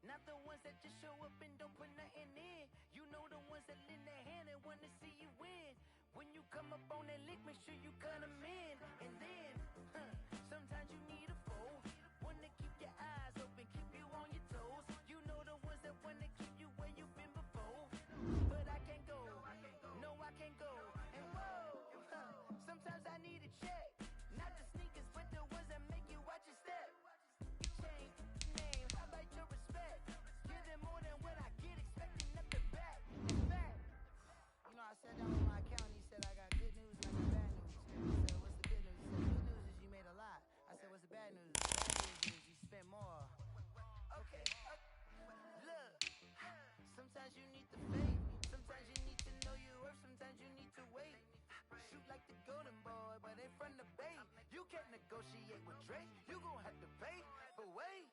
not the ones that just show up and don't put nothing in. You know the ones that lend their hand and want to see you win. When you come up on that lick, make sure you cut them in. And then, sometimes you need a foe, one to keep your eyes open, keep you on your toes. You know the ones that want to keep you where you've been before. But I can't go, no I can't go. And whoa, sometimes I need a check. Not the sneakers, but the ones that make you watch your step. Chain, name, how about your respect? Give them more than what I get, expecting nothing back. You know, I sat down with my accountant, he said I got good news and I got bad news. I said, what's the good news? He said, the good news is you made a lot. I said, what's the bad news? The bad news is you spent more. Okay, look, sometimes you need the faith, sometimes you need to know your worth, sometimes you need to wait. Shoot like the golden boy, but in front of Bay. You can't negotiate with Drake, you gon' have to pay. But wait,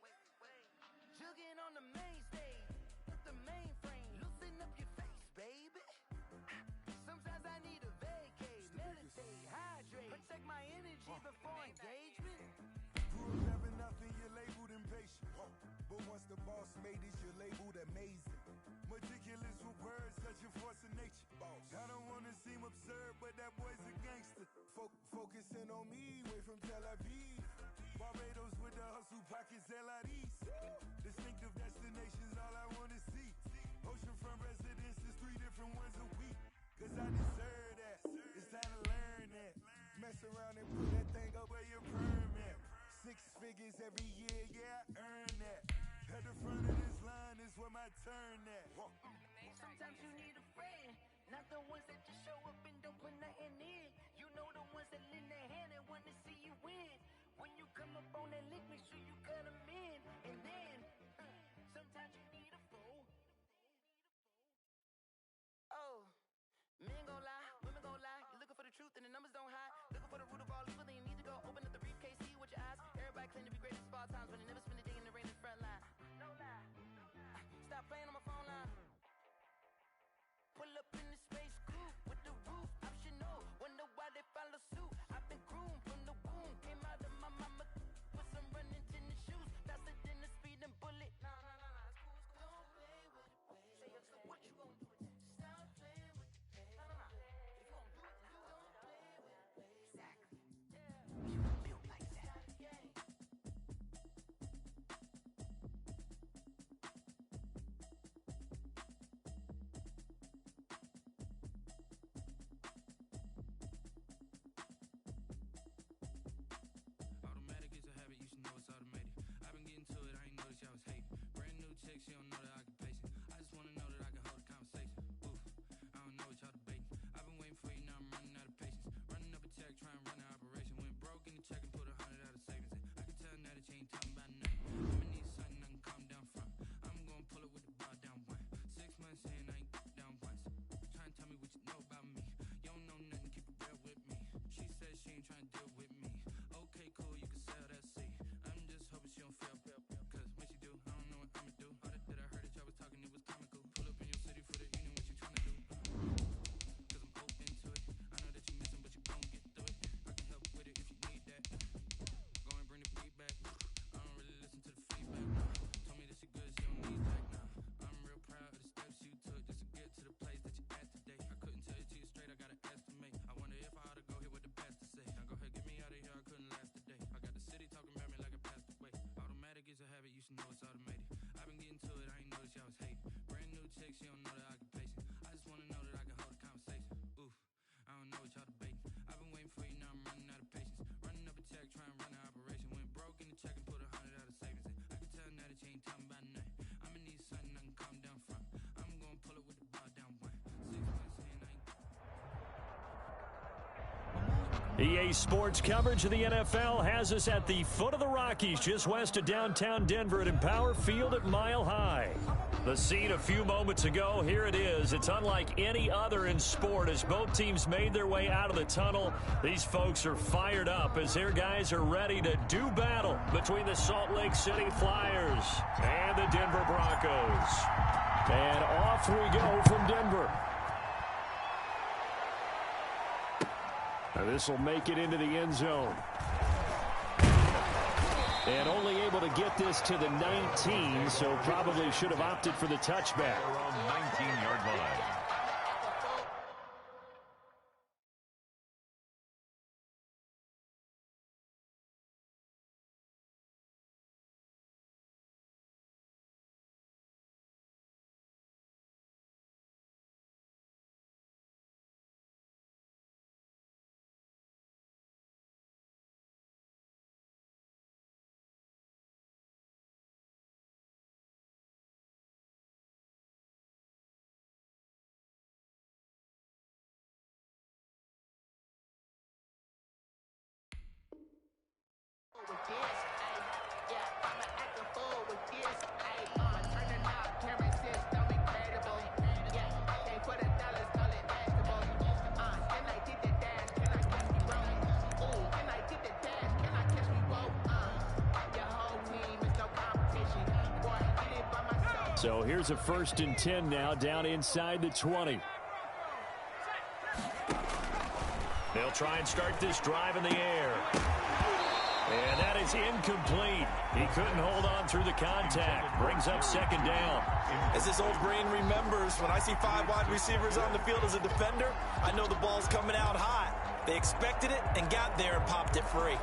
jugging on the main stage, with the mainframe, loosen up your face, baby. Sometimes I need a vacate, meditate, hydrate, protect my energy before engagement. Grew up having nothing, you're labeled impatient. But once the boss made it, you're labeled amazing. Meticulous with words, such a force of nature. I don't wanna seem absurd, but that boy's a gangster. Focusing on me, way from Tel Aviv. Barbados with the hustle pockets, LIDs. Distinctive destinations, all I wanna see. Oceanfront residences, 3 different ones a week. Cause I deserve that, it's time to learn that. Mess around and put that thing up where your permit. 6 figures every year, yeah, I earn that. At the front of this line is where my turn at. Sometimes you need a friend, not the ones that just show up and don't put nothing in. You know the ones that lend their hand and want to see you win. When you come up on that lick, make sure you cut them in. And then, sometimes you need a foe. Oh, men gon' lie, women gon' lie. You're looking for the truth and the numbers don't hide. Looking for the root of all evil, then you need to go open up the briefcase, see with your eyes. Everybody claim to be greatest of all times, but they never spend a day in the rain in the front line. No lie. Stop playing on my phone line. Pull up in the space coupe with the roof optional. Wonder why they follow suit. I've been groomed from the womb. Came out of my mama with some running tennis shoes. Faster than a speeding bullet. Nah, it's cool. Don't play with it, baby. Say, so what you gon' do with it? Stop playing with it, baby. Nah. If you gon' do it, then don't play with it, baby. Exactly. Yeah. You built like that. Automatic is a habit, you should know it's automated. I've been getting to it, I ain't noticed y'all was hating. Brand new chick, she don't know that I can pace it. I just wanna know that I can hold a conversation. Oof, I don't know what y'all debating. I've been waiting for you, now I'm running out of patience. Running up a check, trying to run an operation. Went broke in the check and put 100 out of savings in. I can tell now that you ain't talking about nothing. I'ma need something I can calm down from. I'm gonna pull it with the bar down one. 6 months in, I ain't down once. Trying to tell me what you know about me. You don't know nothing, keep it real with me. She said she ain't trying to deal with me. Okay, cool, you can sell that seat. I'm just hoping she don't fail. Cause when she do, I don't know what I'ma do. All that I heard that y'all was talking, it was comical. Pull up in your city for the evening, what you trying to do? Cause I'm open to it. I know that you missing, but you gon' get through it. I can help with it if you need that. Go and bring the beat back. I don't really listen to the feedback. Told me that she good, she don't need that now. I'm real proud of the steps you took just to get to the place that you at today. I couldn't tell you to you straight, I gotta estimate. I wonder if I ought to go here with the best to say. Now go ahead, get me out of here, I couldn't last today. I got the city talking about me like I passed away. Automatic is a habit, you should know it's automated. I've been getting to it, I ain't noticed y'all was hating. Brand new chick, she don't know that I can pace it. I just wanna know that I can hold a conversation. Oof, I don't know what y'all debating. I've been waiting for you, now I'm running out of patience. Running up a check, trying to run an operation. Went broke in the check and put 100 out of savings in. I can tell now that you ain't talking about nothing. I'ma need something I can calm down from. I'm gonna pull it with the bar down one. 6 months in, I ain't. EA Sports coverage of the NFL has us at the foot of the Rockies, just west of downtown Denver at Empower Field at Mile High. The scene a few moments ago, here it is. It's unlike any other in sport as both teams made their way out of the tunnel. These folks are fired up as their guys are ready to do battle between the Salt Lake City Flyers and the Denver Broncos. And off we go from Denver. Now this will make it into the end zone. And only able to get this to the 19, so probably should have opted for the touchback. Around 19-yard line. So here's a 1st and 10 now, down inside the 20. They'll try and start this drive in the air. And that is incomplete. He couldn't hold on through the contact. Brings up 2nd down. As this old brain remembers, when I see 5 wide receivers on the field as a defender, I know the ball's coming out hot. They expected it and got there and popped it free.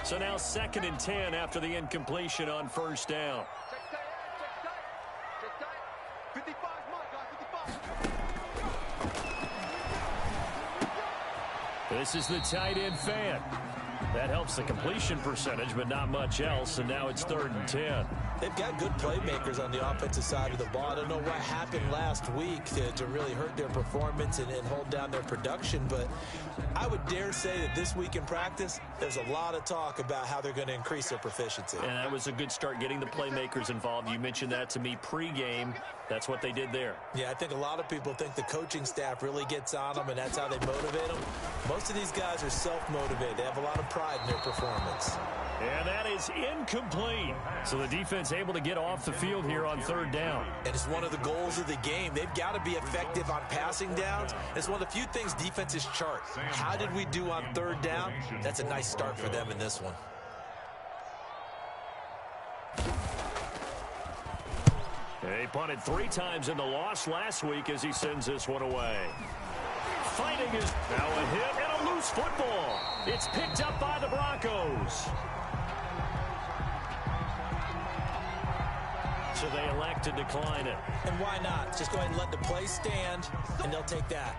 So now 2nd and 10 after the incompletion on 1st down. This is the tight end fan. That helps the completion percentage, but not much else, and now it's 3rd and 10. They've got good playmakers on the offensive side of the ball. I don't know what happened last week to really hurt their performance and hold down their production, but I would dare say that this week in practice, there's a lot of talk about how they're going to increase their proficiency. And that was a good start, getting the playmakers involved. You mentioned that to me pregame. That's what they did there. Yeah, I think a lot of people think the coaching staff really gets on them, and that's how they motivate them. Most of these guys are self-motivated. They have a lot of pride in their performance. And that is incomplete. So the defense able to get off the field here on 3rd down. And it's one of the goals of the game. They've got to be effective on passing downs. It's one of the few things defenses chart. How did we do on 3rd down? That's a nice start for them in this one. He punted 3 times in the loss last week as he sends this one away. Fighting is now a hit and a loose football. It's picked up by the Broncos. So they elect to decline it. And why not? Just go ahead and let the play stand, and they'll take that.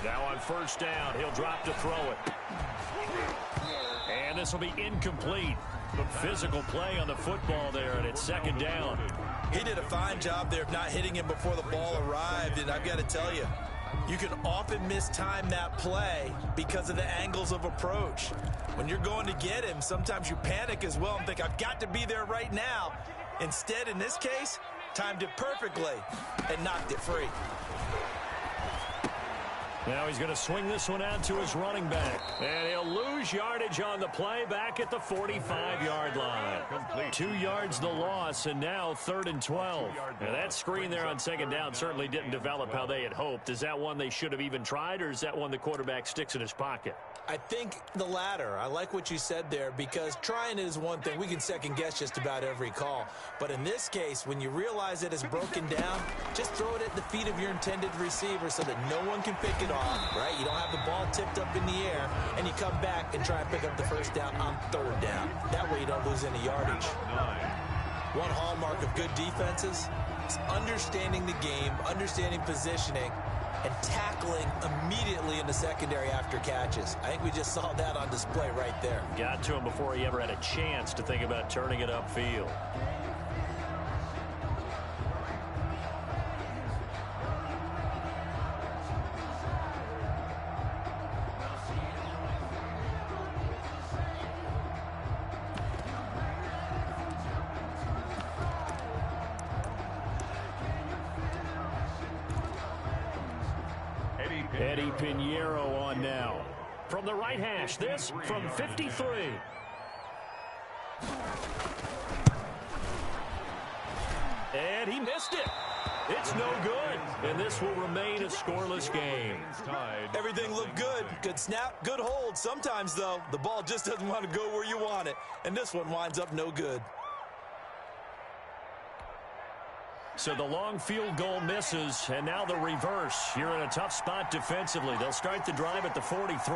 Now on 1st down, he'll drop to throw it. And this will be incomplete. The physical play on the football there, and it's 2nd down. He did a fine job there of not hitting him before the ball arrived, and I've got to tell you, you can often mistime that play because of the angles of approach. When you're going to get him, sometimes you panic as well and think, I've got to be there right now. Instead, in this case, timed it perfectly and knocked it free. Now he's going to swing this one out to his running back. And he'll lose yardage on the play back at the 45-yard line. 2 yards the loss, and now 3rd and 12. Now that screen there on 2nd down certainly didn't develop how they had hoped. Is that one they should have even tried, or is that one the quarterback sticks in his pocket? I think the latter. I like what you said there, because trying it is one thing. We can second guess just about every call. But in this case, when you realize it is broken down, just throw it at the feet of your intended receiver so that no one can pick it off, right? You don't have the ball tipped up in the air, and you come back and try and pick up the 1st down on 3rd down. That way you don't lose any yardage. One hallmark of good defenses is understanding the game, understanding positioning, and tackling immediately in the secondary after catches. I think we just saw that on display right there. Got to him before he ever had a chance to think about turning it upfield. Eddie Pinheiro on now. From the right hash, this from 53. And he missed it. It's no good. And this will remain a scoreless game. Everything looked good. Good snap, good hold. Sometimes, though, the ball just doesn't want to go where you want it. And this one winds up no good. So the long field goal misses, and now the reverse. You're in a tough spot defensively. They'll start the drive at the 43.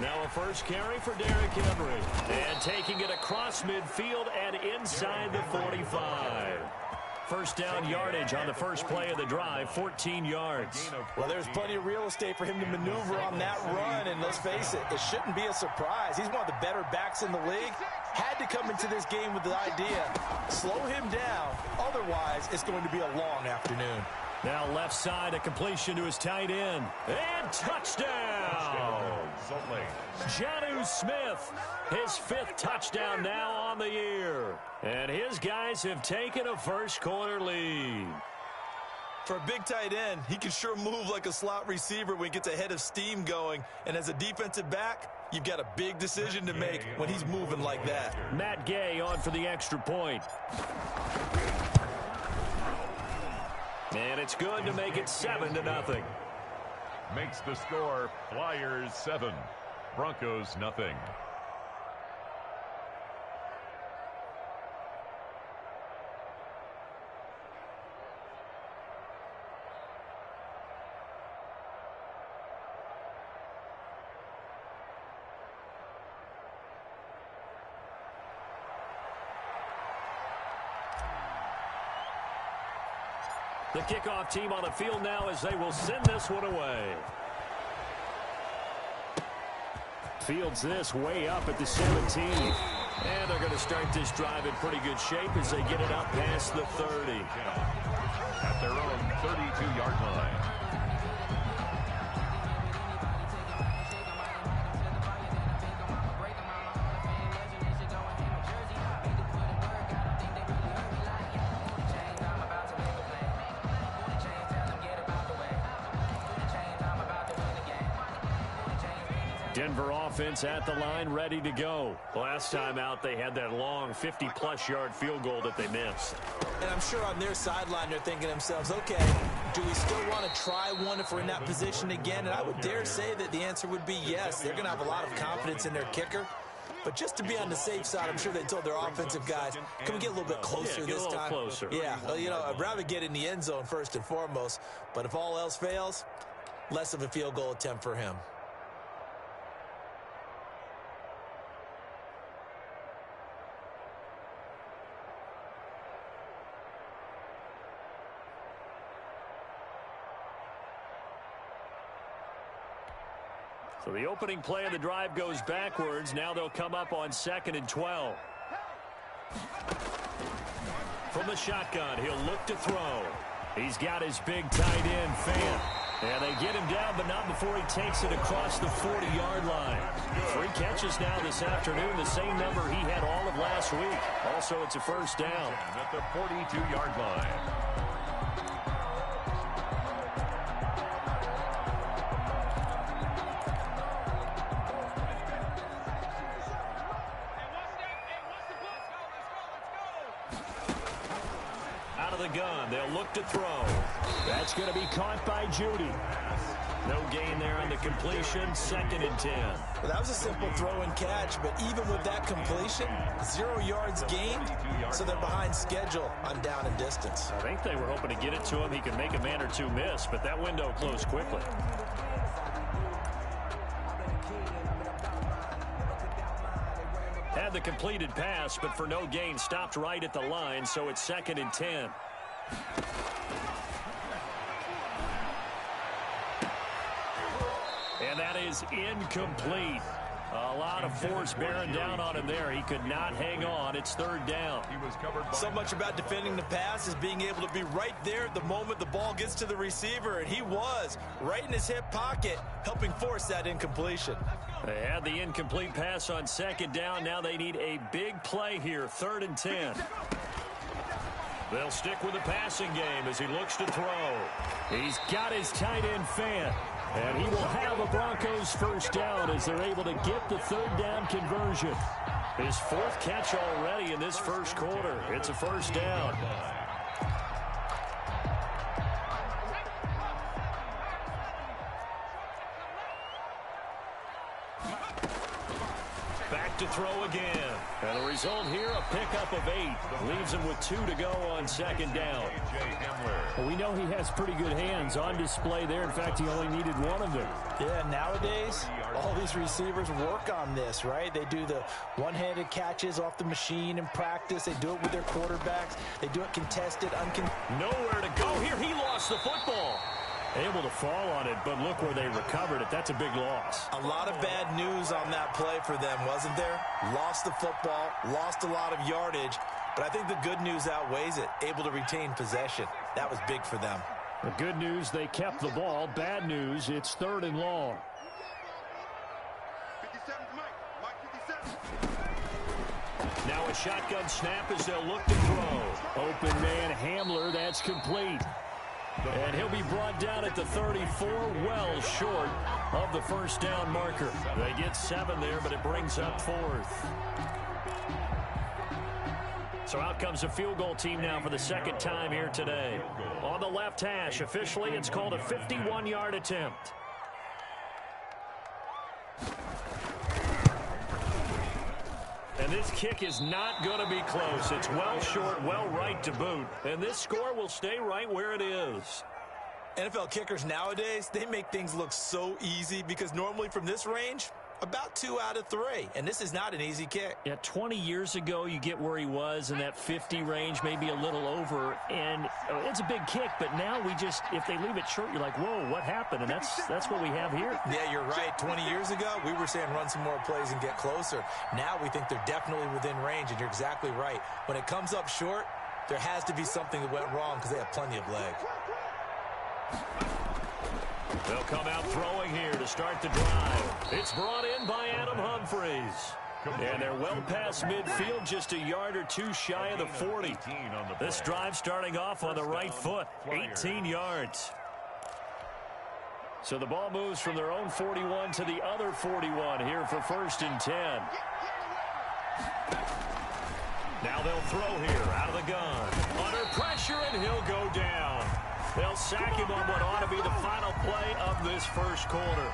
Now a first carry for Derrick Henry. And taking it across midfield and inside the 45. First down yardage on the first play of the drive, 14 yards. Well, there's plenty of real estate for him to maneuver on that run, and let's face it, it shouldn't be a surprise. He's one of the better backs in the league. Had to come into this game with the idea, slow him down, otherwise it's going to be a long afternoon. Now left side, a completion to his tight end. And touchdown! Jonnu Smith, his 5th touchdown now on the year. And his guys have taken a first-quarter lead. For a big tight end, he can sure move like a slot receiver when he gets a head of steam going. And as a defensive back, you've got a big decision to make when he's moving like that. Matt Gay on for the extra point. And it's good to make it 7-0. Makes the score Flyers 7, Broncos nothing. The kickoff team on the field now as they will send this one away. Fields this way up at the 17. And they're going to start this drive in pretty good shape as they get it up past the 30. At their own 32-yard line. Denver offense at the line, ready to go. Last time out, they had that long 50-plus yard field goal that they missed. And I'm sure on their sideline, they're thinking to themselves, okay, do we still want to try one if we're in that position again? And I would dare say that the answer would be yes. They're going to have a lot of confidence in their kicker. But just to be on the safe side, I'm sure they told their offensive guys, can we get a little bit closer this time? Closer. Yeah, well, you know, I'd rather get in the end zone first and foremost. But if all else fails, less of a field goal attempt for him. So the opening play of the drive goes backwards. Now they'll come up on 2nd and 12. From the shotgun, he'll look to throw. He's got his big tight end, Fant. And they get him down, but not before he takes it across the 40-yard line. 3 catches now this afternoon, the same number he had all of last week. Also, it's a first down. At the 42-yard line. The gun. They'll look to throw. That's going to be caught by Judy. No gain there on the completion. 2nd and 10. Well, that was a simple throw and catch, but even with that completion, 0 yards gained, so they're behind schedule on down and distance. I think they were hoping to get it to him. He could make a man or two miss, but that window closed quickly. Had the completed pass, but for no gain, stopped right at the line, so it's 2nd and 10. And that is incomplete. A lot of force bearing down on him there. He could not hang on. It's 3rd down. He was covered by So much about defending the pass is being able to be right there at the moment the ball gets to the receiver, and he was right in his hip pocket, helping force that incompletion. They had the incomplete pass on 2nd down. Now they need a big play here, 3rd and 10. They'll stick with the passing game as he looks to throw. He's got his tight end fan. And he will have a Broncos first down as they're able to get the 3rd down conversion. His 4th catch already in this first quarter. It's a first down. Back to throw again. And the result here, a pickup of 8. Leaves him with 2 to go on 2nd down. Well, we know he has pretty good hands on display there. In fact, he only needed 1 of them. Yeah, nowadays, all these receivers work on this, right? They do the one-handed catches off the machine in practice. They do it with their quarterbacks. They do it contested, Nowhere to go here. He lost the football. Able to fall on it, but look where they recovered it. That's a big loss. A lot of bad news on that play for them, wasn't there? Lost the football, lost a lot of yardage, but I think the good news outweighs it. Able to retain possession. That was big for them. The good news, they kept the ball. Bad news, it's 3rd and long. 57, Mike 57. Now a shotgun snap as they'll look to throw. Open man Hamler, that's complete. And he'll be brought down at the 34, well short of the first down marker. They get 7 there, but it brings up 4th. So out comes a field goal team now for the 2nd time here today. On the left hash, officially it's called a 51-yard attempt. And this kick is not going to be close. It's well short, well right to boot. And this score will stay right where it is. NFL kickers nowadays, they make things look so easy because normally from this range, about 2 out of 3. And this is not an easy kick. Yeah, 20 years ago, you get where he was in that 50 range, maybe a little over. And it's a big kick, but now we just, if they leave it short, you're like, whoa, what happened? And that's what we have here. Yeah, you're right. 20 years ago, we were saying run some more plays and get closer. Now we think they're definitely within range, and you're exactly right. When it comes up short, there has to be something that went wrong because they have plenty of leg. They'll come out throwing here to start the drive. It's brought in by Adam Humphries. And they're well past midfield, just a yard or 2 shy of the 40. This drive starting off on the right foot, 18 yards. So the ball moves from their own 41 to the other 41 here for 1st and 10. Now they'll throw here out of the gun. Under pressure, and he'll go down. They'll sack him on what ought to be the final play of this first quarter.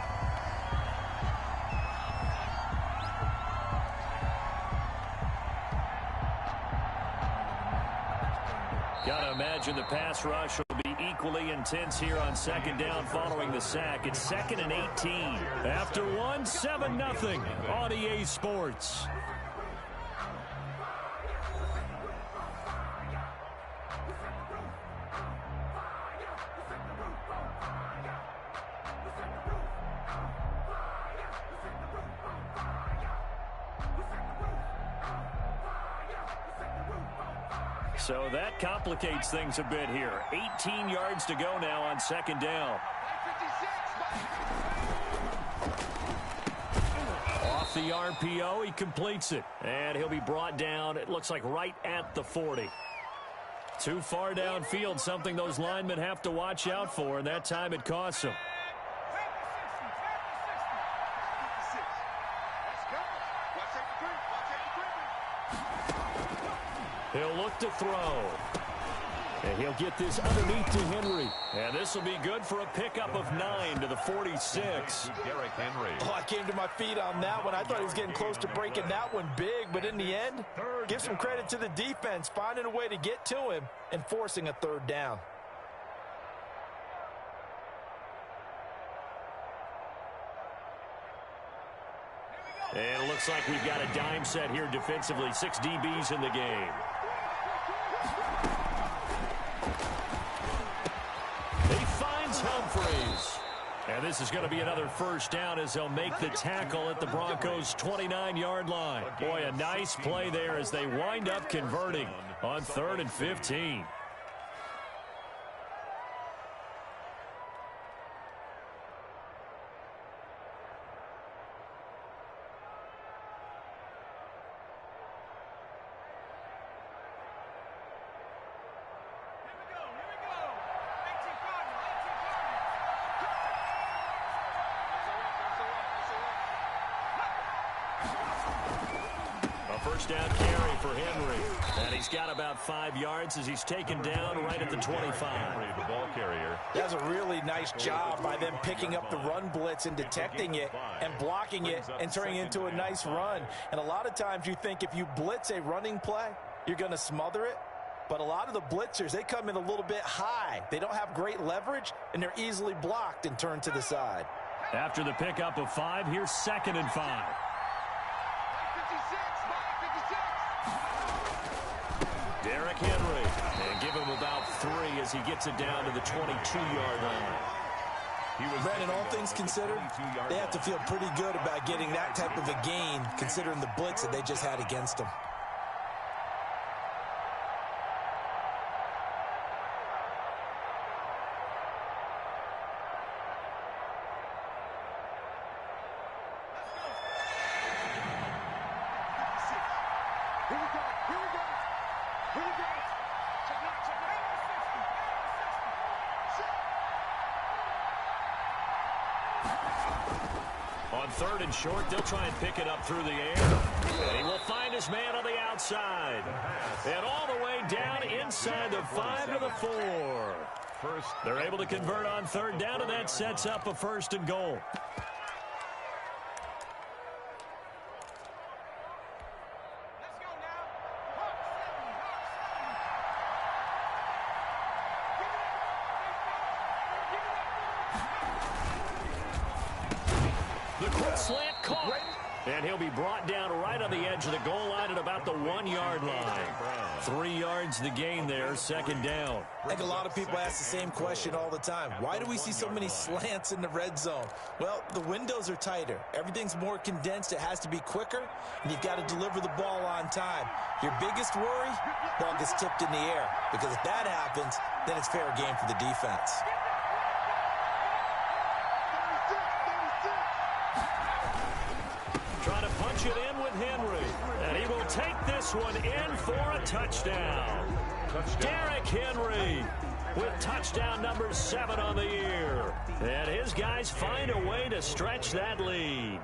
Got to imagine the pass rush will be equally intense here on 2nd down following the sack. It's 2nd and 18. After 1, 7-0 on EA Sports. So that complicates things a bit here. 18 yards to go now on 2nd down. Off the RPO, he completes it. And he'll be brought down, it looks like right at the 40. Too far downfield, something those linemen have to watch out for, and that time it costs them. He'll look to throw. And he'll get this underneath to Henry. And this will be good for a pickup of 9 to the 46. Derrick Henry. Oh, I came to my feet on that one. I thought he was getting close to breaking that one big, but in the end, give some credit to the defense, finding a way to get to him and forcing a 3rd down. And it looks like we've got a dime set here defensively. 6 DBs in the game. He finds Humphreys. And this is going to be another first down as they'll make the tackle at the Broncos' 29-yard line. Boy, a nice play there as they wind up converting on 3rd and 15. First down carry for Henry. And he's got about 5 yards as he's taken down right at the 25. The ball carrier. That's a really nice job by them picking up the run blitz and detecting it and blocking it and turning it into a nice run. And a lot of times you think if you blitz a running play, you're going to smother it. But a lot of the blitzers, they come in a little bit high. They don't have great leverage, and they're easily blocked and turned to the side. After the pickup of 5, here's 2nd and 5. Derrick Henry, and give him about 3 as he gets it down to the 22-yard line. Brandon, all things considered, they have to feel pretty good about getting that type of a gain, considering the blitz that they just had against them. On 3rd and short, they'll try and pick it up through the air. And he will find his man on the outside. And all the way down inside the 5 to the 4. They're able to convert on 3rd down, and that sets up a 1st and goal. The quick slant caught. And he'll be brought down right on the edge of the goal line at about the 1-yard line. 3 yards the gain there, 2nd down. I think a lot of people ask the same question all the time. Why do we see so many slants in the red zone? Well, the windows are tighter. Everything's more condensed. It has to be quicker, and you've got to deliver the ball on time. Your biggest worry, ball gets tipped in the air, because if that happens, then it's fair game for the defense. Trying to punch it in with Henry. And he will take this one in for a touchdown. Derrick Henry with touchdown number 7 on the year. And his guys find a way to stretch that lead.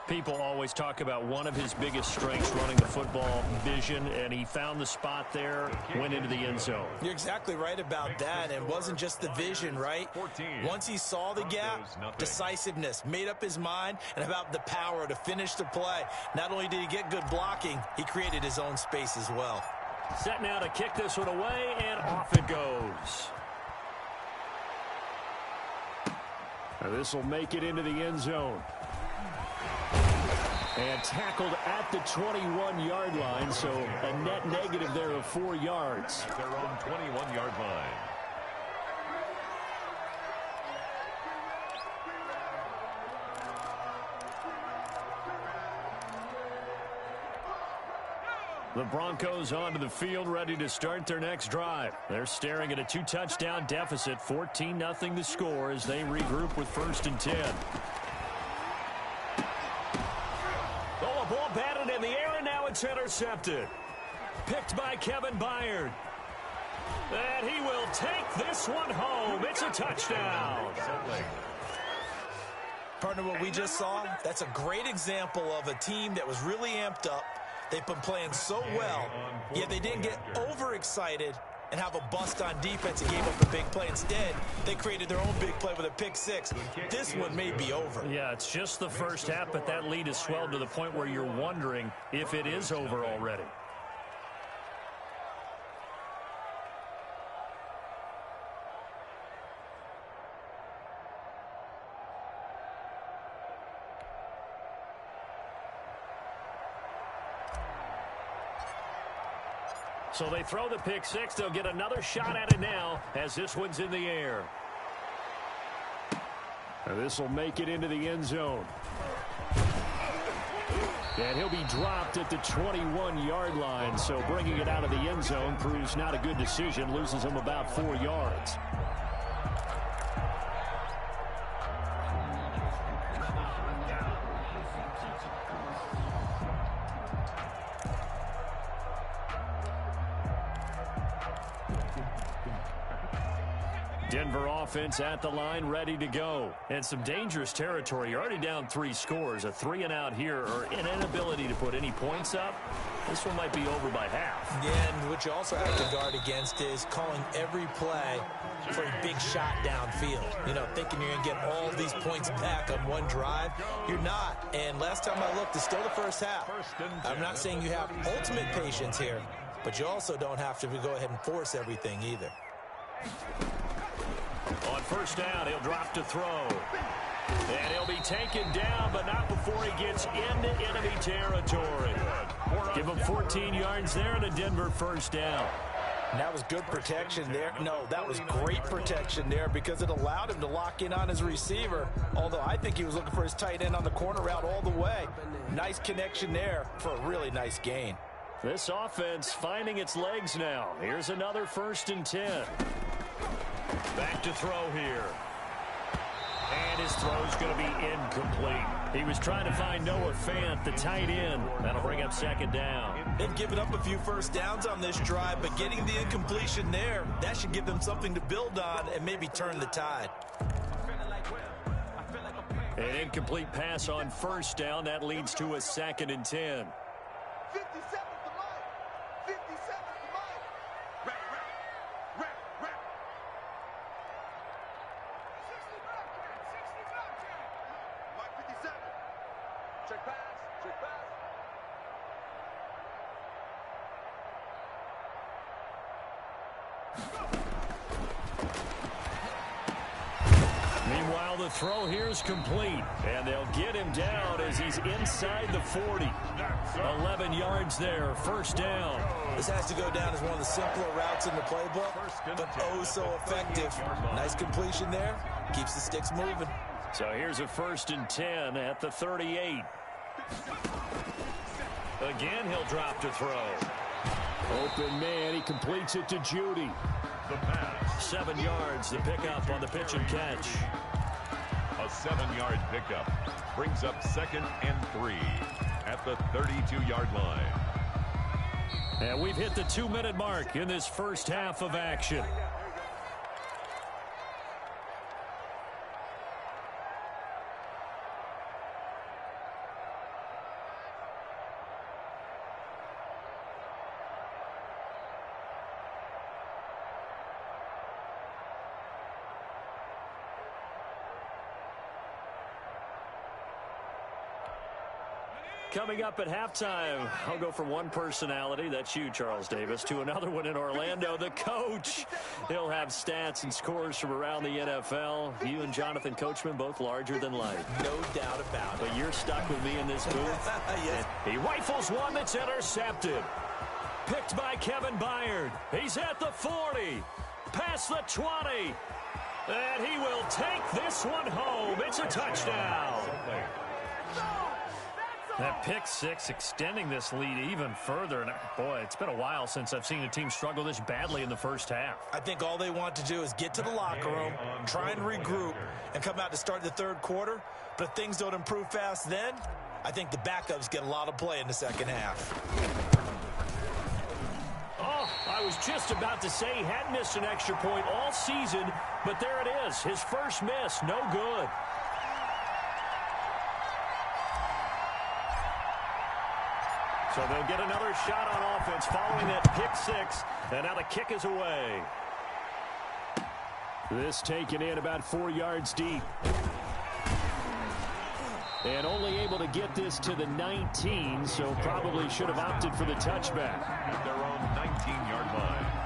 People always talk about one of his biggest strengths, running the football, vision, and he found the spot there, went into the end zone. You're exactly right about that, and it wasn't just the vision, right? Once he saw the gap, decisiveness, made up his mind, and about the power to finish the play. Not only did he get good blocking, he created his own space as well. Set now to kick this one away, and off it goes. This will make it into the end zone. And tackled at the 21-yard line, so a net negative there of 4 yards. Their own 21-yard line. The Broncos onto the field, ready to start their next drive. They're staring at a 2-touchdown deficit, 14-0 the score as they regroup with 1st and 10. Oh, a ball batted in the air, and now it's intercepted. Picked by Kevin Byard. And he will take this one home. It's a touchdown. Partner, what we just saw, that's a great example of a team that was really amped up. They've been playing so well, yet they didn't get overexcited and have a bust on defense and gave up a big play. Instead, they created their own big play with a pick 6. This one may be over. Yeah, it's just the first half, but that lead has swelled to the point where you're wondering if it is over already. So they throw the pick six. They'll get another shot at it now as this one's in the air. This will make it into the end zone. And he'll be dropped at the 21-yard line. So bringing it out of the end zone proves not a good decision. Loses him about 4 yards. Denver offense at the line, ready to go. And some dangerous territory. You're already down 3 scores. A 3-and-out here, or an inability to put any points up. This one might be over by half. Yeah, and what you also have to guard against is calling every play for a big shot downfield. You know, thinking you're going to get all these points back on one drive. You're not. And last time I looked, it's still the first half. I'm not saying you have ultimate patience here, but you also don't have to go ahead and force everything either. On first down, he'll drop to throw. And he'll be taken down, but not before he gets into enemy territory. Give him 14 yards there and a Denver first down. And that was good protection there. No, that was great protection there because it allowed him to lock in on his receiver, although I think he was looking for his tight end on the corner route all the way. Nice connection there for a really nice gain. This offense finding its legs now. Here's another 1st and 10. Back to throw here. And his throw's going to be incomplete. He was trying to find Noah Fant, the tight end. That'll bring up 2nd down. They've given up a few first downs on this drive, but getting the incompletion there, that should give them something to build on and maybe turn the tide. An incomplete pass on first down. That leads to a 2nd and 10. Meanwhile, the throw here is complete, and they'll get him down as he's inside the 40. 11 yards there, 1st down. This has to go down as one of the simpler routes in the playbook, but oh so effective. Nice completion there, keeps the sticks moving. So here's a 1st and 10 at the 38. Again, he'll drop to throw. Open man, he completes it to Judy. 7 yards, the pickup on the pitch and catch. A 7-yard pickup brings up 2nd and 3 at the 32-yard line. And we've hit the 2-minute mark in this first half of action. Coming up at halftime, I'll go from one personality, that's you, Charles Davis, to another one in Orlando, the coach. He'll have stats and scores from around the NFL. You and Jonathan Coachman, both larger than life. No doubt about it. But you're stuck with me in this booth. Yes. He rifles one that's intercepted. Picked by Kevin Byard. He's at the 40. Past the 20. And he will take this one home. It's a touchdown. That pick six extending this lead even further. And boy, it's been a while since I've seen a team struggle this badly in the first half. I think all they want to do is get to the locker room, try and regroup, and come out to start the 3rd quarter. But if things don't improve fast then, I think the backups get a lot of play in the 2nd half. Oh, I was just about to say he hadn't missed an extra point all season, but there it is. His first miss, no good. So they'll get another shot on offense following that pick six, and now the kick is away. This taken in about 4 yards deep. And only able to get this to the 19, so probably should have opted for the touchback. At their own 19-yard line.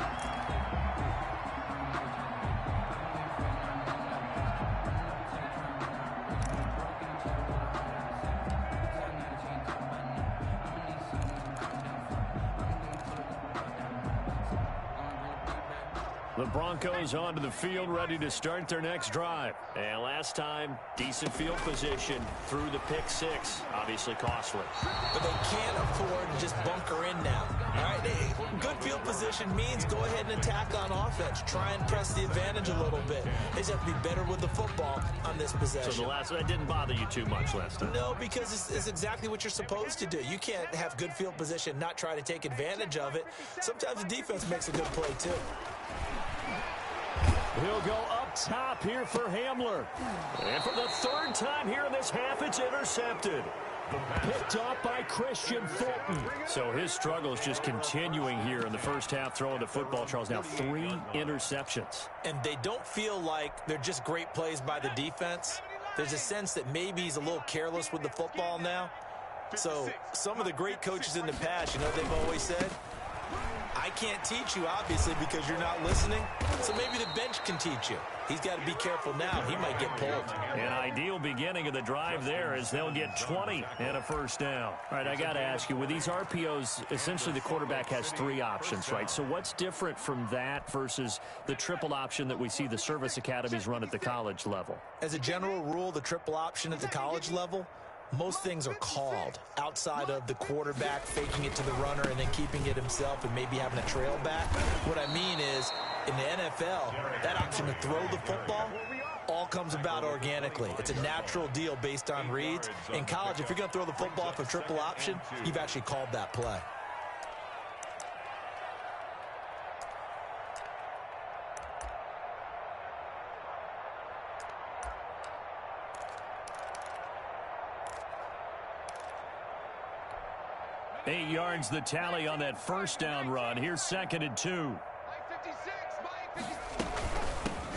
The Broncos onto the field, ready to start their next drive. And last time, decent field position through the pick six. Obviously costly. But they can't afford to just bunker in now. All right, good field position means go ahead and attack on offense. Try and press the advantage a little bit. They just have to be better with the football on this possession. So that didn't bother you too much last time? No, because it's exactly what you're supposed to do. You can't have good field position, not try to take advantage of it. Sometimes the defense makes a good play, too. He'll go up top here for Hamler. And for the third time here in this half, it's intercepted. Picked off by Christian Fulton. So his struggle is just continuing here in the first half, throwing the football. Charles, now 3 interceptions. And they don't feel like they're just great plays by the defense. There's a sense that maybe he's a little careless with the football now. So some of the great coaches in the past, you know what they've always said? I can't teach you, obviously, because you're not listening. So maybe the bench can teach you. He's got to be careful now. He might get pulled. An ideal beginning of the drive there as they'll get 20 and a first down. All right, I got to ask you, with these RPOs, essentially the quarterback has 3 options, right? So what's different from that versus the triple option that we see the service academies run at the college level? As a general rule, the triple option at the college level, most things are called outside of the quarterback faking it to the runner and then keeping it himself and maybe having a trail back. What I mean is, in the NFL, that option to throw the football all comes about organically. It's a natural deal based on reads. In college, if you're going to throw the football for triple option, you've actually called that play. Eight yards the tally on that first down run. Here's 2nd and 2.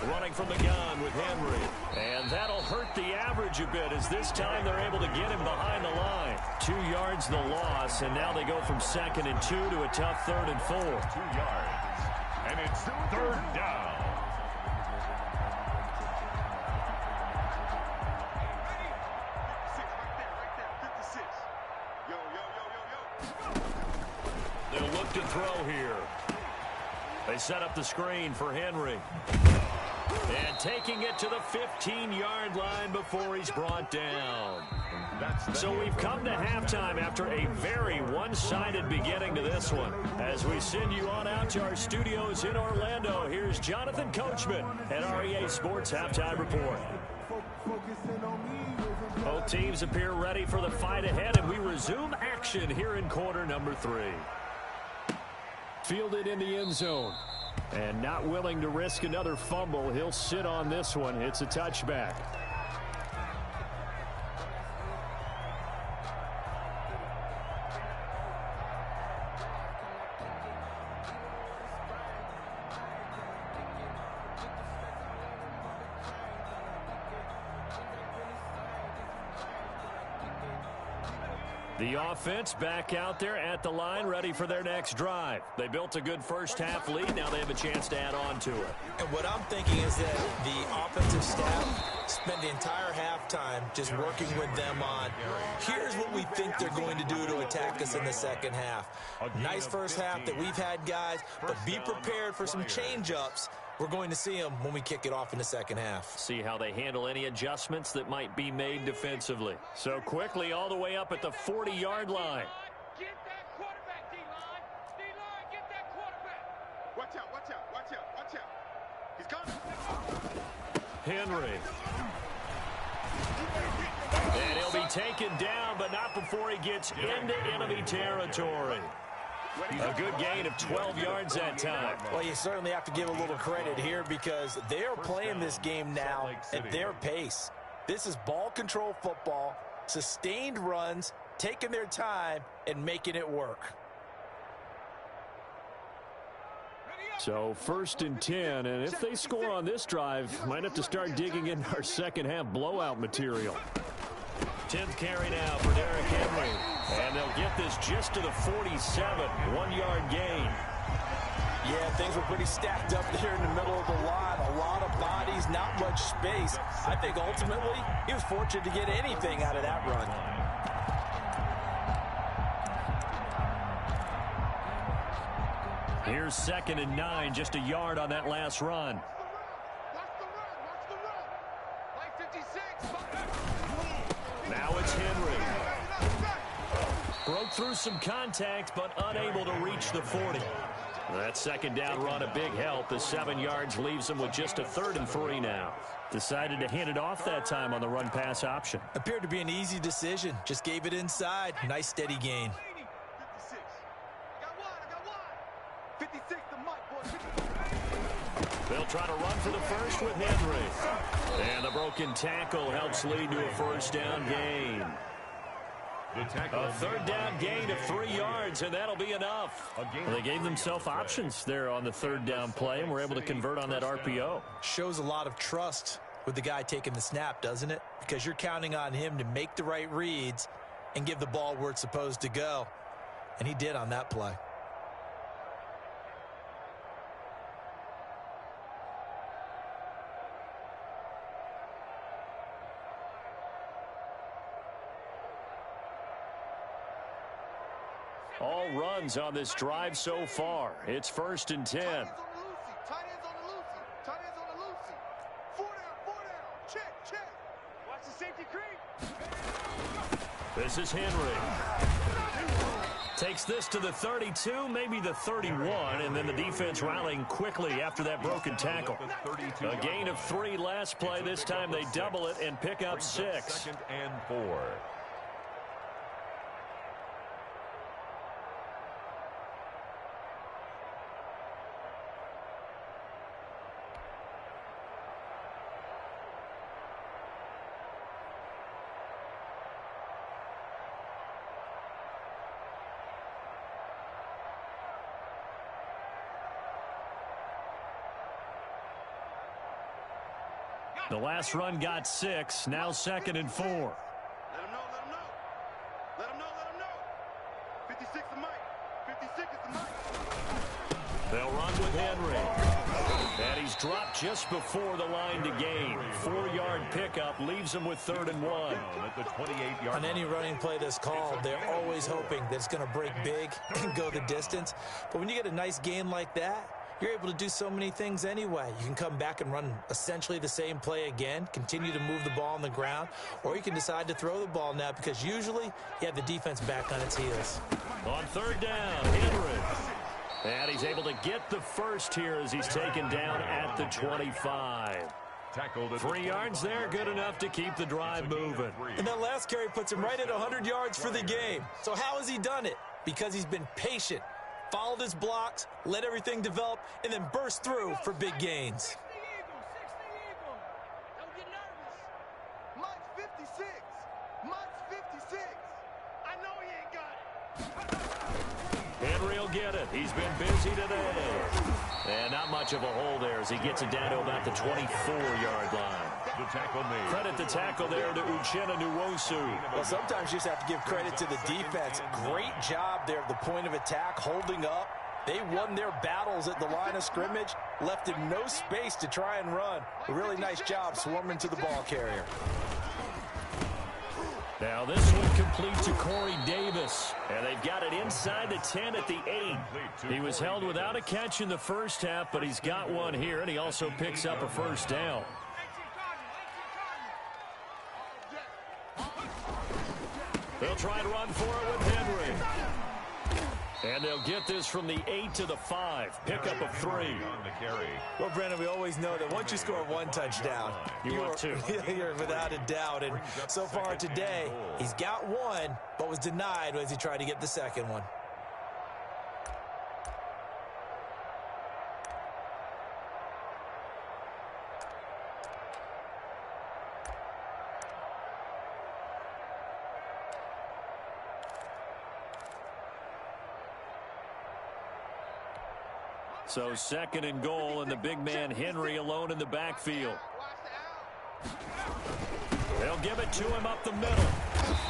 Running from the gun with Henry. And that'll hurt the average a bit as this time they're able to get him behind the line. 2 yards the loss, and now they go from 2nd and 2 to a tough 3rd and 4. 2 yards. And it's 3rd down. They'll look to throw here. They set up the screen for Henry. And taking it to the 15-yard line before he's brought down. So we've come to halftime after a very one-sided beginning to this one. As we send you on out to our studios in Orlando, here's Jonathan Coachman at REA Sports Halftime Report. Both teams appear ready for the fight ahead, and we resume action here in quarter number 3. Fielded in the end zone. And not willing to risk another fumble. He'll sit on this one. It's a touchback. The offense back out there at the line, ready for their next drive. They built a good first-half lead. Now they have a chance to add on to it. And what I'm thinking is that the offensive staff spent the entire halftime just working with them on, here's what we think they're going to do to attack us in the second half. Nice first half that we've had, guys, but be prepared for some change-ups. We're going to see them when we kick it off in the second half. See how they handle any adjustments that might be made defensively. So quickly all the way up at the 40-yard line. Get that quarterback, D-line. D-line, get that quarterback. Watch out, watch out, watch out, watch out. He's coming. Henry. And he'll be taken down, but not before he gets into enemy territory. A good gain of 12 yards that time. Well, you certainly have to give a little credit here because they are playing this game now at their pace. This is ball control football, sustained runs, taking their time, and making it work. So 1st and 10, and if they score on this drive, might have to start digging into our second half blowout material. 10th carry now for Derrick Henry. And they'll get this just to the 47, 1-yard gain. Yeah, things were pretty stacked up there in the middle of the line. A lot of bodies, not much space. I think ultimately he was fortunate to get anything out of that run. Here's 2nd and 9, just a yard on that last run. Watch the run. Play 56. Now it's Henry. Broke through some contact, but unable to reach the 40. That 2nd down run, a big help. The 7 yards leaves him with just a 3rd and 3 now. Decided to hand it off that time on the run-pass option. Appeared to be an easy decision. Just gave it inside. Nice steady gain. 56. I got one. 56 the mic, boy. They'll try to run for the first with Henry. And the broken tackle helps lead to a 1st down gain. A 3rd down gain of 3 yards, and that'll be enough. Well, they gave themselves options there on the 3rd down play, and were able to convert on that RPO. Shows a lot of trust with the guy taking the snap, doesn't it? Because you're counting on him to make the right reads and give the ball where it's supposed to go. And he did on that play. All runs on this drive so far. It's 1st and 10. Tight ends on the loosey. Tight ends on the loosey. 4 down. Check. Watch the safety creep. This is Henry. Takes this to the 32, maybe the 31, and then the defense rallying quickly after that broken tackle. A gain of 3 last play. This time they double it and pick up 6. 2nd and 4. The last run got 6. Now 2nd and 4. Let him know. 56 the mic. 56 is the mic. They'll run with Henry. And he's dropped just before the line to gain. 4-yard pickup leaves him with 3rd and 1. At the 28-yard On any running play that's called, they're always hoping that it's going to break big and go the distance. But when you get a nice gain like that, you're able to do so many things anyway. You can come back and run essentially the same play again, continue to move the ball on the ground, or you can decide to throw the ball now because usually you have the defense back on its heels. On 3rd down, Henry. And he's able to get the first here as he's taken down at the 25. Tackled at 3 yards there, good enough to keep the drive moving. And that last carry puts him right at 100 yards for the game. So how has he done it? Because he's been patient, followed his blocks, let everything develop, and then burst through for big gains. Don't get nervous. Mike's 56. Mike's 56. I know he ain't got it. Henry will get it. He's been busy today. And not much of a hole there as he gets it down to about the 24-yard line. The tackle made. Credit the tackle there to Uchenna Nwosu. Well, sometimes you just have to give credit to the defense. Great job there at the point of attack, holding up. They won their battles at the line of scrimmage, left him no space to try and run. A really nice job swarming to the ball carrier. Now this one complete to Corey Davis. And they've got it inside the 10 at the 8. He was held without a catch in the first half, but he's got one here, and he also picks up a 1st down. They'll try to run for it with Henry. And they'll get this from the 8 to the 5. Pickup of 3. Well, Brandon, we always know that once you score 1 touchdown, You want 2. You're without a doubt. And so far today, he's got 1, but was denied as he tried to get the 2nd one. So 2nd and goal, and the big man Henry alone in the backfield. They'll give it to him up the middle.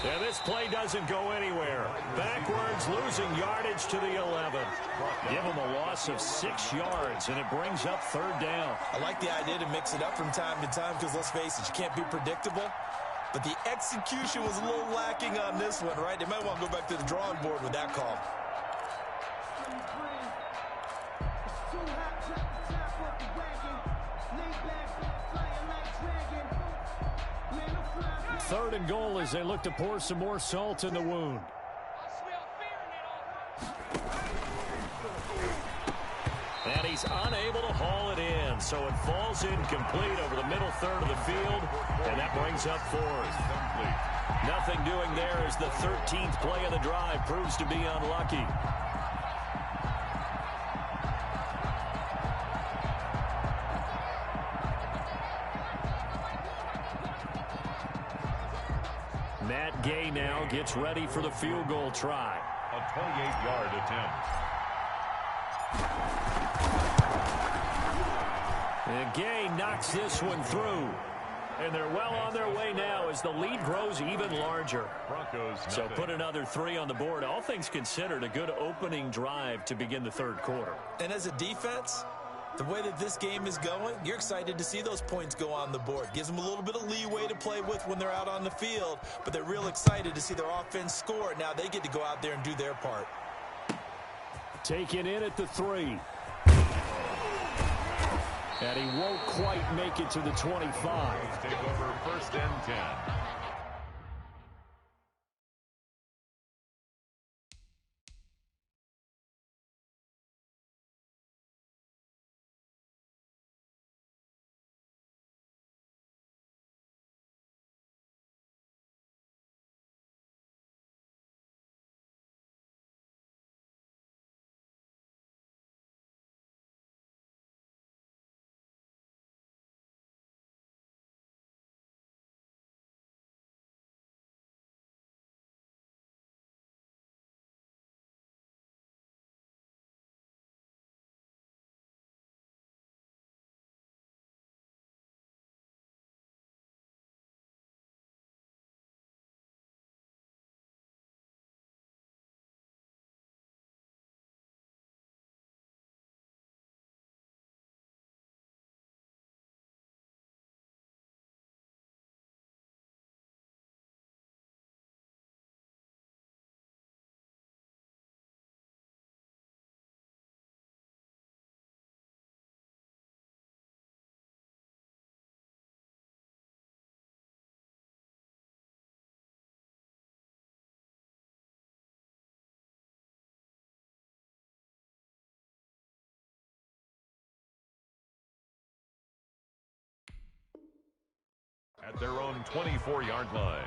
And this play doesn't go anywhere. Backwards, losing yardage to the 11. Give him a loss of 6 yards, and it brings up 3rd down. I like the idea to mix it up from time to time because, let's face it, you can't be predictable. But the execution was a little lacking on this one, right? They might want to go back to the drawing board with that call. 3rd and goal as they look to pour some more salt in the wound. And he's unable to haul it in, so it falls incomplete over the middle third of the field, and that brings up 4th. Nothing doing there as the 13th play of the drive proves to be unlucky. Matt Gay now gets ready for the field goal try. A 28-yard attempt. And Gay knocks this one through. And they're well on their way now as the lead grows even larger. Broncos so nothing. Put another 3 on the board. All things considered, a good opening drive to begin the 3rd quarter. And as a defense, the way that this game is going, you're excited to see those points go on the board. Gives them a little bit of leeway to play with when they're out on the field, but they're real excited to see their offense score. Now they get to go out there and do their part. Taken in at the 3. And he won't quite make it to the 25. Take over 1st and 10. At their own 24-yard line.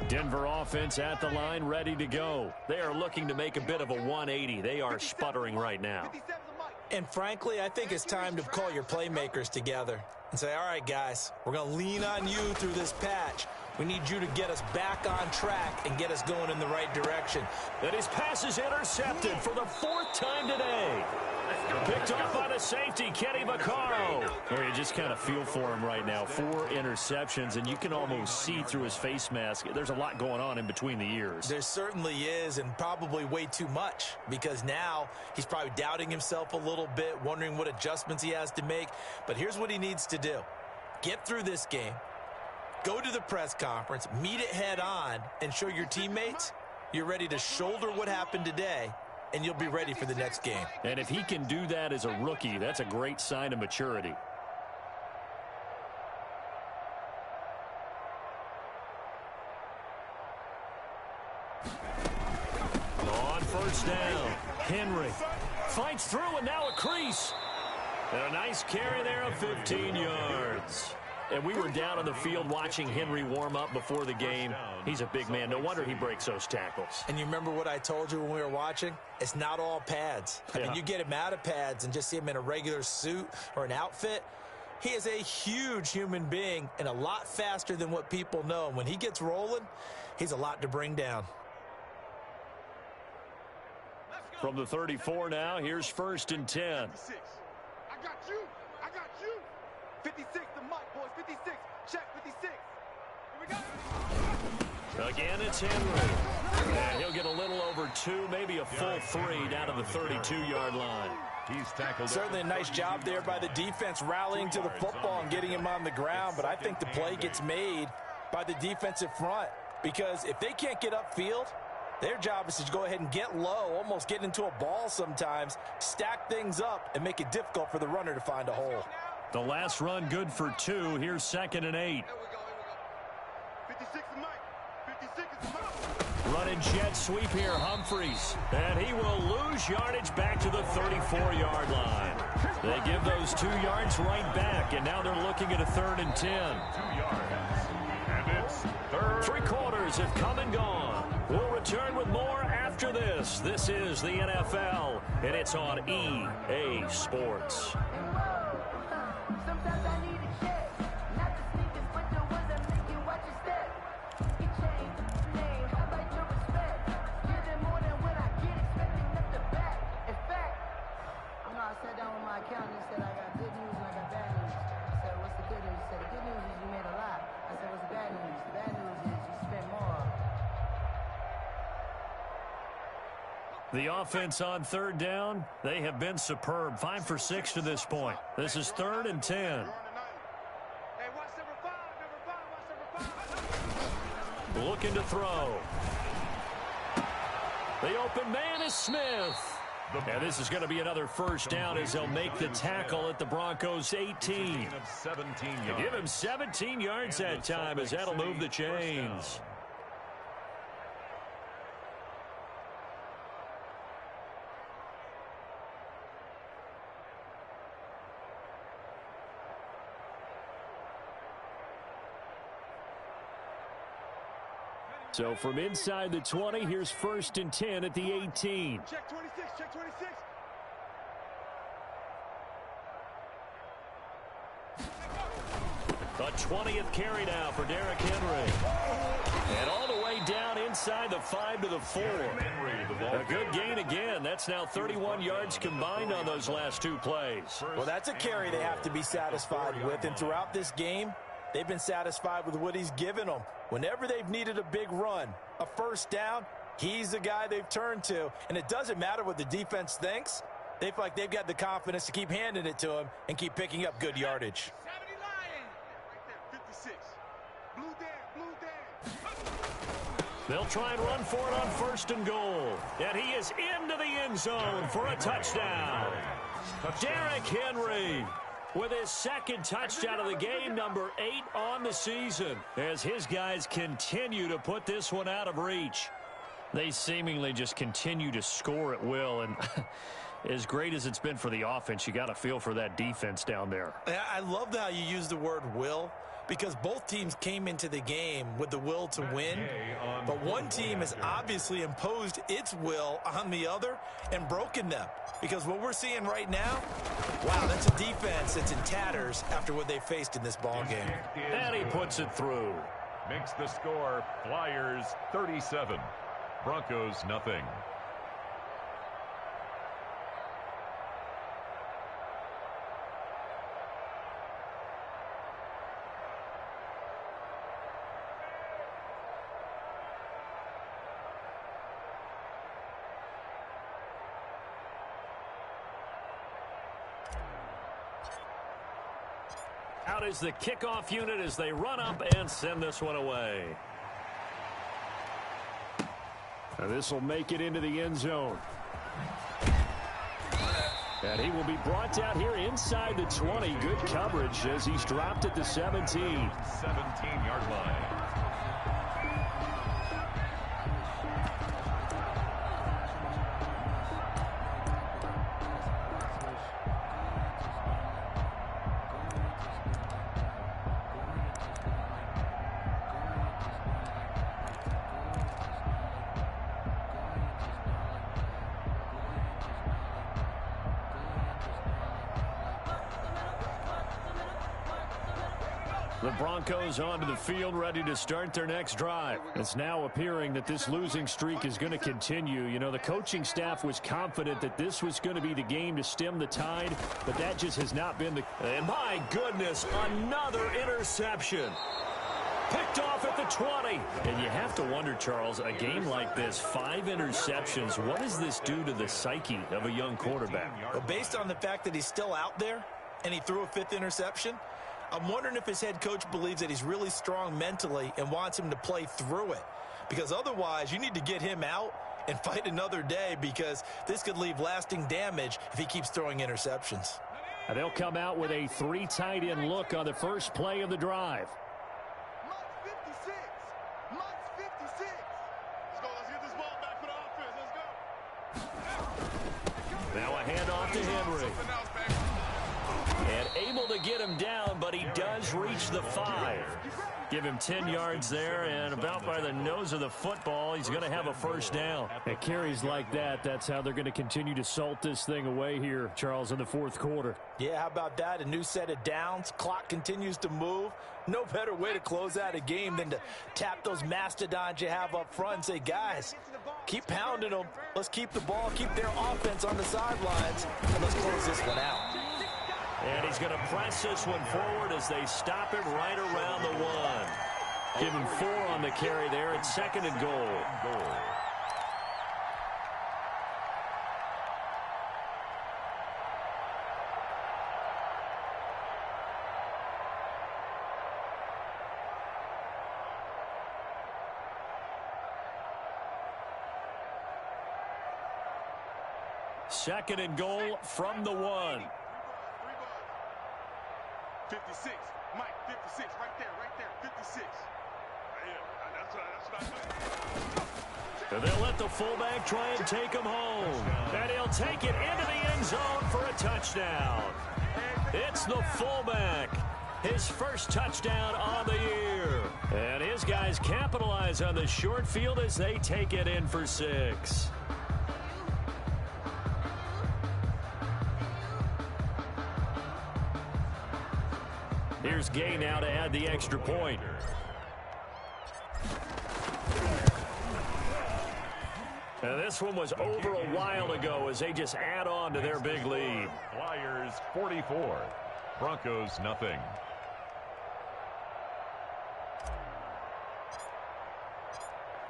Denver offense at the line, ready to go. They are looking to make a bit of a 180. They are sputtering right now. And frankly, I think it's time to call your playmakers together and say, all right, guys, we're going to lean on you through this patch. We need you to get us back on track and get us going in the right direction. And his pass is intercepted for the 4th time today. Picked off by the safety, Kenny Vaccaro. Where you just kind of feel for him right now. 4 interceptions, and you can almost see through his face mask. There's a lot going on in between the ears. There certainly is, and probably way too much, because now he's probably doubting himself a little bit, wondering what adjustments he has to make. But here's what he needs to do. Get through this game, go to the press conference, meet it head on, and show your teammates you're ready to shoulder what happened today, and you'll be ready for the next game. And if he can do that as a rookie, that's a great sign of maturity. On 1st down, Henry fights through, and now a crease. And a nice carry there of 15 yards. And we were down on the field watching Henry warm up before the game. He's a big man. No wonder he breaks those tackles. And you remember what I told you when we were watching? It's not all pads. I mean, you get him out of pads and just see him in a regular suit or an outfit. He is a huge human being and a lot faster than what people know. And when he gets rolling, he's a lot to bring down. From the 34 now, here's 1st and 10. I got you. I got you. 56, the mic, boys. 56. Check 56. Here we go. Again, it's Henry. And he'll get a little over 2, maybe a full 3 down to the 32-yard line. He's tackled. Certainly a nice job there by the defense rallying to the football and getting him on the ground, but I think the play gets made by the defensive front because if they can't get upfield, their job is to go ahead and get low, almost get into a ball sometimes, stack things up, and make it difficult for the runner to find a hole. The last run good for 2. Here's 2nd and 8. 56 is Mike. 56 is Mike. Running jet sweep here, Humphreys. And he will lose yardage back to the 34-yard line. They give those 2 yards right back, and now they're looking at a 3rd and 10. 2 yards. And it's 3rd. 3 quarters have come and gone. We'll return with more after this. This is the NFL, and it's on EA Sports. Sometimes I need a check, not the sneakers, but the ones that make you watch your step. You change the name, how about your respect? Give them more than what I get, expecting up the back. In fact, I sat down with my accountant and said I got good news and I got bad news. I said, what's the good news? He said, the good news is you made a lot. I said, what's the bad news? The bad news is you spent more. The offense on 3rd down, they have been superb. 5 for 6 to this point. This is 3rd and 10. Hey, watch number 5. Watch number 5. Looking to throw. The open man is Smith. And this is going to be another first down as they'll make the tackle at the Broncos 18. Give him 17 yards that time as that'll move the chains. So from inside the 20, here's 1st and 10 at the 18. Check 26, check 26. The 20th carry now for Derrick Henry. And all the way down inside the 5 to the 4. A good gain again. That's now 31 yards combined on those last 2 plays. Well, that's a carry they have to be satisfied with, and throughout this game, they've been satisfied with what he's given them. Whenever they've needed a big run, a first down, he's the guy they've turned to. And it doesn't matter what the defense thinks. They feel like they've got the confidence to keep handing it to him and keep picking up good yardage. 70 Lions. Right there, 56. Blue Dan. They'll try and run for it on 1st and goal. And he is into the end zone for a touchdown. Derrick Henry with his 2nd touchdown of the game, number 8 on the season, as his guys continue to put this one out of reach. They seemingly just continue to score at will, and as great as it's been for the offense, you got to feel for that defense down there. I love how you use the word will, because both teams came into the game with the will to win, but one team has obviously imposed its will on the other and broken them. Because what we're seeing right now, wow, that's a defense that's in tatters after what they faced in this ball game. And he puts it through. Makes the score Flyers 37, Broncos nothing. Out is the kickoff unit as they run up and send this one away. Now this will make it into the end zone. And he will be brought down here inside the 20. Good coverage as he's dropped at the 17. 17-yard line. The Broncos onto the field, ready to start their next drive. It's now appearing that this losing streak is going to continue. You know, the coaching staff was confident that this was going to be the game to stem the tide, but that just has not been the... And my goodness, another interception. Picked off at the 20. And you have to wonder, Charles, a game like this, 5 interceptions, what does this do to the psyche of a young quarterback? Well, based on the fact that he's still out there and he threw a 5th interception, I'm wondering if his head coach believes that he's really strong mentally and wants him to play through it. Because otherwise, you need to get him out and fight another day, because this could leave lasting damage if he keeps throwing interceptions. And they'll come out with a 3 tight end look on the first play of the drive. Now a handoff to Henry. And able to get him down, but he does reach the 5. Give him 10 yards there, and about by the nose of the football, he's going to have a first down. At carries like that, that's how they're going to continue to salt this thing away here, Charles, in the 4th quarter. Yeah, how about that? A new set of downs. Clock continues to move. No better way to close out a game than to tap those mastodons you have up front and say, guys, keep pounding them. Let's keep the ball, keep their offense on the sidelines, and let's close this one out. And he's going to press this one forward as they stop him right around the 1. Give him 4 on the carry there. It's 2nd and goal. Second and goal from the 1. 56. Mike, 56. Right there. 56. That's what I do. And they'll let the fullback try and take him home. And he'll take it into the end zone for a touchdown. It's the fullback. His first touchdown on the year. And his guys capitalize on the short field as they take it in for 6. Here's Gay now to add the extra point. Now this one was over a while ago as they just add on to their big lead. Flyers 44, Broncos nothing.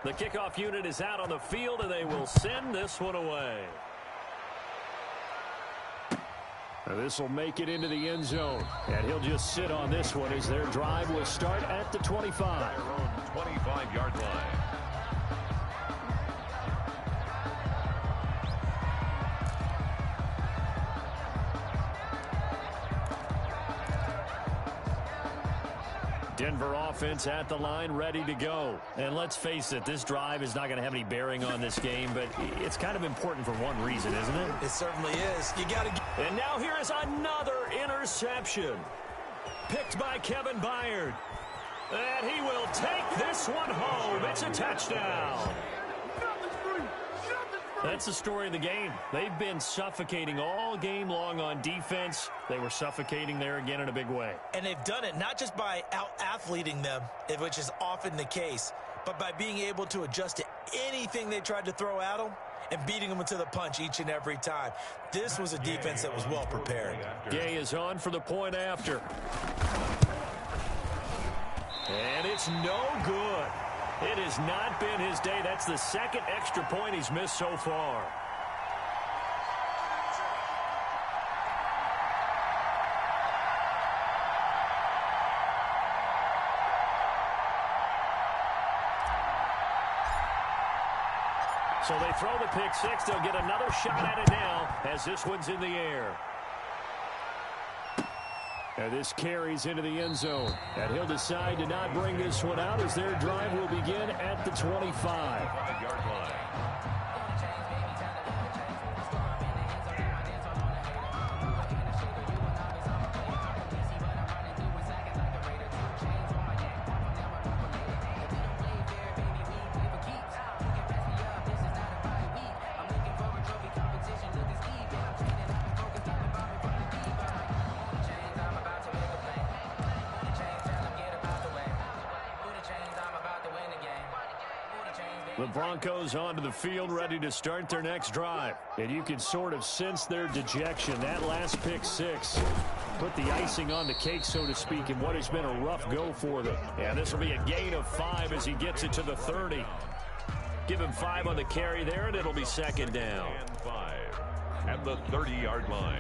The kickoff unit is out on the field, and they will send this one away. Now this will make it into the end zone, and he'll just sit on this one as their drive will start at the 25. 25-yard line. Denver offense at the line, ready to go. And let's face it, this drive is not going to have any bearing on this game, but it's kind of important for one reason, isn't it? It certainly is. You got to. And now here is another interception. Picked by Kevin Byard. And he will take this one home. It's a touchdown. That's the story of the game. They've been suffocating all game long on defense. They were suffocating there again in a big way. And they've done it not just by out-athleting them, which is often the case, but by being able to adjust to anything they tried to throw at them and beating them to the punch each and every time. This was a defense that was well prepared. Gay is on for the point after. And it's no good. It has not been his day. That's the second extra point he's missed so far. So they throw the pick six. They'll get another shot at it now as this one's in the air. And this carries into the end zone. And he'll decide to not bring this one out as their drive will begin at the 25. 5-yard line. The Broncos onto the field, ready to start their next drive. And you can sort of sense their dejection. That last pick six put the icing on the cake, so to speak, in what has been a rough go for them. And this will be a gain of 5 as he gets it to the 30. Give him 5 on the carry there, and it'll be second down. And 5 at the 30-yard line.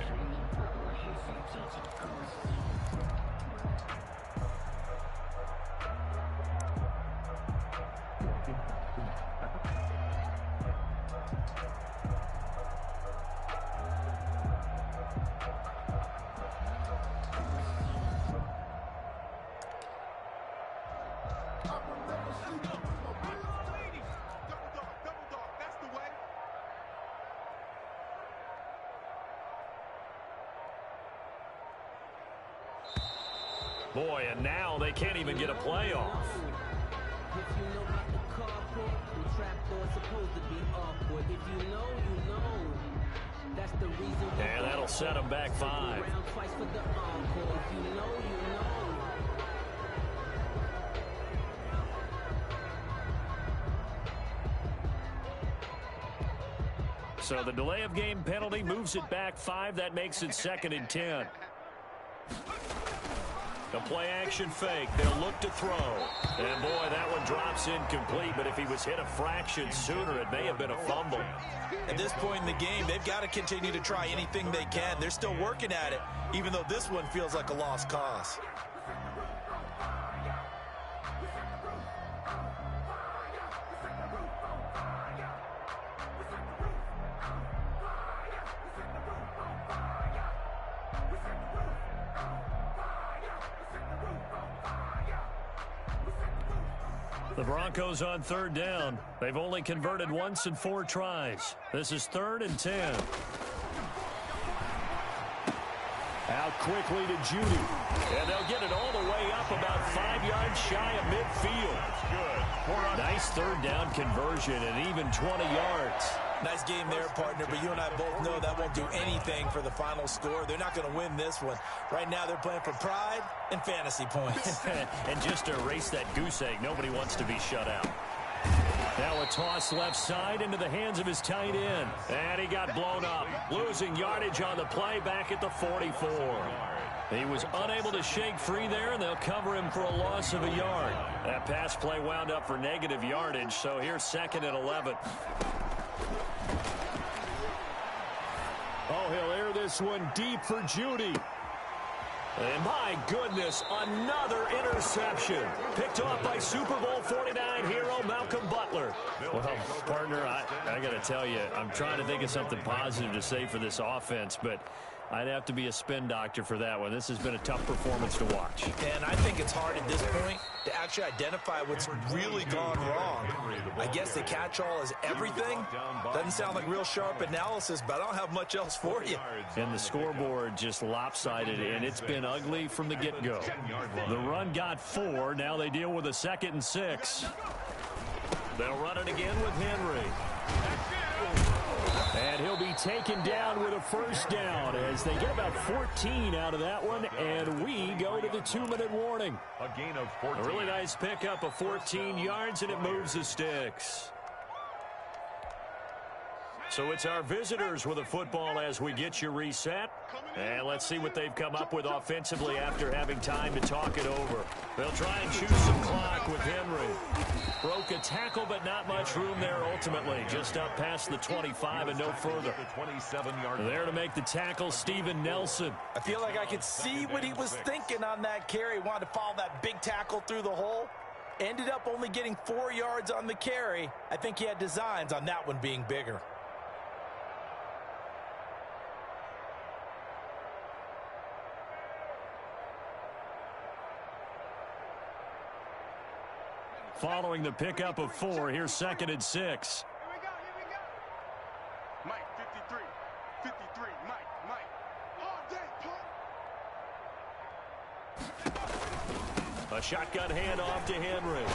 Boy, and now they can't even get a playoff. And that'll set them back 5. So the delay of game penalty moves it back 5. That makes it 2nd and 10. The play-action fake. They'll look to throw. And, boy, that one drops incomplete. But if he was hit a fraction sooner, it may have been a fumble. At this point in the game, they've got to continue to try anything they can. They're still working at it, even though this one feels like a lost cause. The Broncos on 3rd down. They've only converted once in 4 tries. This is 3rd and 10. Out quickly to Judy. And they'll get it all the way up about 5 yards shy of midfield. Nice 3rd down conversion and even 20 yards. Nice game there, partner, but you and I both know that won't do anything for the final score. They're not going to win this one. Right now, they're playing for pride and fantasy points. And just to erase that goose egg, nobody wants to be shut out. Now a toss left side into the hands of his tight end. And he got blown up, losing yardage on the play back at the 44. He was unable to shake free there, and they'll cover him for a loss of a yard. That pass play wound up for negative yardage, so here's 2nd and 11. Oh, he'll air this one deep for Judy. And my goodness, another interception. Picked off by Super Bowl 49 hero Malcolm Butler. Well, partner, I got to tell you, I'm trying to think of something positive to say for this offense, but I'd have to be a spin doctor for that one. This has been a tough performance to watch. And I think it's hard at this point to actually identify what's really gone wrong. I guess the catch-all is everything. Doesn't sound like real sharp analysis, but I don't have much else for you. And the scoreboard just lopsided, and it's been ugly from the get-go. The run got 4. Now they deal with a 2nd and 6. They'll run it again with Henry. And he'll be taken down with a 1st down as they get about 14 out of that one, and we go to the 2-minute warning. A gain of 14. A really nice pickup of 14 yards, and it moves the sticks. So it's our visitors with a football as we get you reset. And let's see what they've come up with offensively after having time to talk it over. They'll try and choose some clock with Henry. Broke a tackle, but not much room there ultimately. Just up past the 25 and no further. There to make the tackle, Steven Nelson. I feel like I could see what he was thinking on that carry. Wanted to follow that big tackle through the hole. Ended up only getting 4 yards on the carry. I think he had designs on that one being bigger. Following the pickup of 4, here's 2nd and 6. Here we go. Mike, 53, Mike. All day, A shotgun handoff to Henry.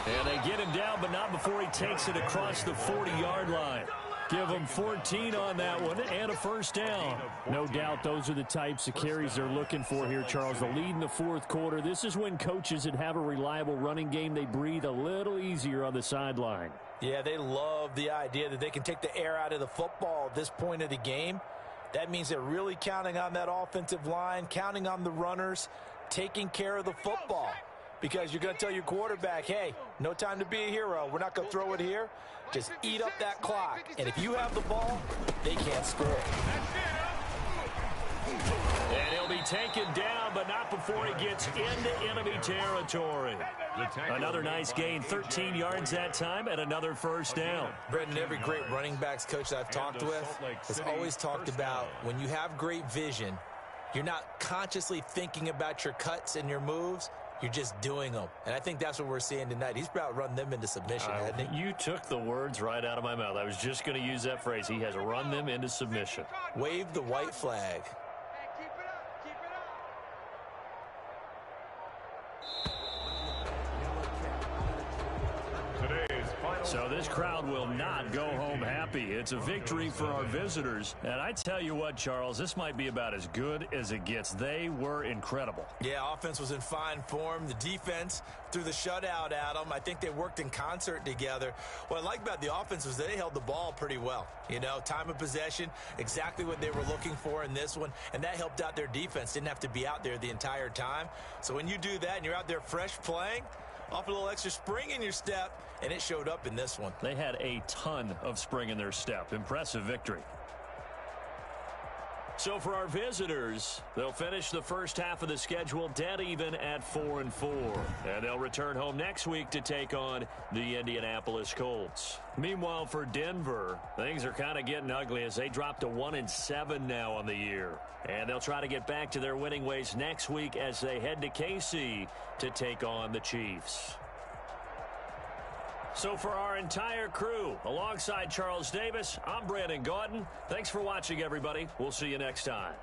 And they get him down, but not before he takes it across the 40-yard line. Give them 14 on that one and a first down. No doubt those are the types of carries they're looking for here, Charles. The lead in the fourth quarter. This is when coaches that have a reliable running game, they breathe a little easier on the sideline. Yeah, they love the idea that they can take the air out of the football at this point of the game. That means they're really counting on that offensive line, counting on the runners, taking care of the football. Because you're going to tell your quarterback, hey, no time to be a hero. We're not going to throw it here. Just eat up that clock. And if you have the ball, they can't score. And he'll be taken down, but not before he gets into enemy territory. Another nice gain, 13 yards that time, and another first down. Brendan, every great running backs coach that I've talked with has always talked about when you have great vision, you're not consciously thinking about your cuts and your moves. You're just doing them. And I think that's what we're seeing tonight. He's about run them into submission, hasn't he? You took the words right out of my mouth. I was just going to use that phrase. He has run them into submission. Wave the white flag. So this crowd will not go home happy. It's a victory for our visitors. And I tell you what, Charles, this might be about as good as it gets. They were incredible. Yeah, offense was in fine form. The defense threw the shutout at them. I think they worked in concert together. What I like about the offense was they held the ball pretty well. You know, time of possession, exactly what they were looking for in this one. And that helped out their defense. Didn't have to be out there the entire time. So when you do that and you're out there fresh playing, off a little extra spring in your step, and it showed up in this one. They had a ton of spring in their step. Impressive victory. So for our visitors, they'll finish the first half of the schedule dead even at 4-4. And they'll return home next week to take on the Indianapolis Colts. Meanwhile, for Denver, things are kind of getting ugly as they drop to 1-7 now on the year. And they'll try to get back to their winning ways next week as they head to KC to take on the Chiefs. So for our entire crew, alongside Charles Davis, I'm Brandon Gaudin. Thanks for watching, everybody. We'll see you next time.